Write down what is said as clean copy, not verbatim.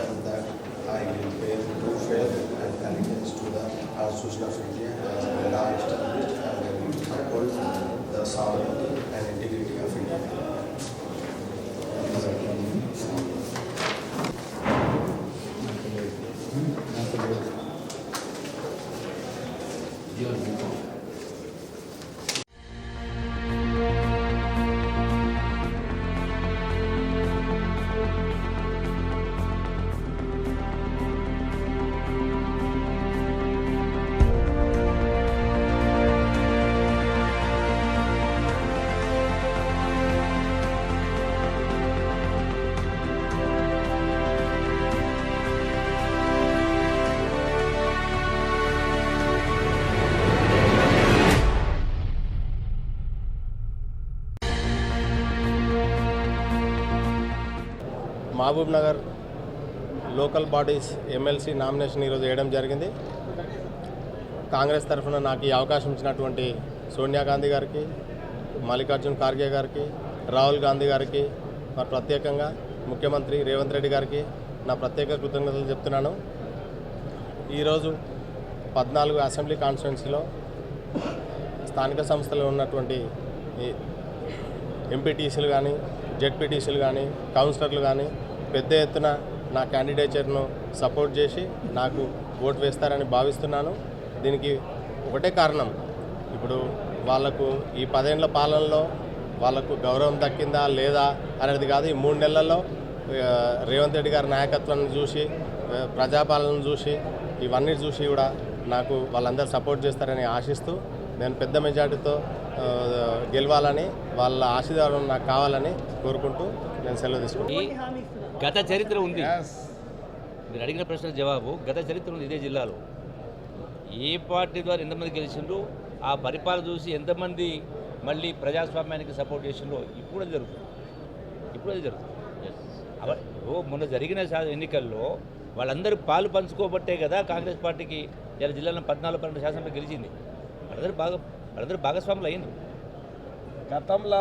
and that I will pay true faith and allegiance to the Constitution of India as the law established and I will uphold the sovereignty and integrity of India. Mahbubnagar local bodies MLC nomination ఈరోజు వేయడం జరిగింది. కాంగ్రెస్ తరఫున నాకు ఈ అవకాశం ఇచ్చినటువంటి సోనియా గాంధీ గారికి, మల్లికార్జున్ ఖార్గే గారికి, రాహుల్ గాంధీ గారికి, మరి ప్రత్యేకంగా ముఖ్యమంత్రి రేవంత్ రెడ్డి గారికి నా ప్రత్యేక కృతజ్ఞతలు చెప్తున్నాను. ఈరోజు 14 అసెంబ్లీ కాన్స్టిట్యున్సీలో స్థానిక సంస్థలు ఉన్నటువంటి ఎంపీటీసీలు కానీ, జెడ్పీటీసీలు కానీ, కౌన్సిలర్లు కానీ పెద్ద ఎత్తున నా క్యాండిడేచర్ను సపోర్ట్ చేసి నాకు ఓటు వేస్తారని భావిస్తున్నాను. దీనికి ఒకటే కారణం, ఇప్పుడు వాళ్లకు ఈ 10 ఏళ్ల పాలనలో వాళ్లకు గౌరవం దక్కిందా లేదా అనేది కాదు. ఈ 3 నెలల్లో రేవంత్ రెడ్డి గారి నాయకత్వాన్ని చూసి, ప్రజాపాలనను చూసి, ఇవన్నీ చూసి కూడా నాకు వాళ్ళందరూ సపోర్ట్ చేస్తారని ఆశిస్తూ నేను పెద్ద మెజార్టీతో గెలవాలని, వాళ్ళ ఆశీర్వాదం నాకు కావాలని కోరుకుంటూ నేను సెలవు తీసుకుంటాను. గత చరిత్ర ఉంది, మీరు అడిగిన ప్రశ్న జవాబు. గత చరిత్ర ఉంది ఇదే జిల్లాలో. ఏ పార్టీ ద్వారా ఎంతమంది గెలిచిండ్రు, ఆ పరిపాలన చూసి ఎంతమంది మళ్ళీ ప్రజాస్వామ్యానికి సపోర్ట్ చేసిండ్రో ఇప్పుడు అది జరుగుతుంది. మొన్న జరిగిన ఎన్నికల్లో వాళ్ళందరూ పాలు పంచుకోబట్టే కదా కాంగ్రెస్ పార్టీకి ఇలా జిల్లాలో 14 శాసనసభ గెలిచింది. వాళ్ళందరూ భాగస్వాములు అయ్యింది. గతంలో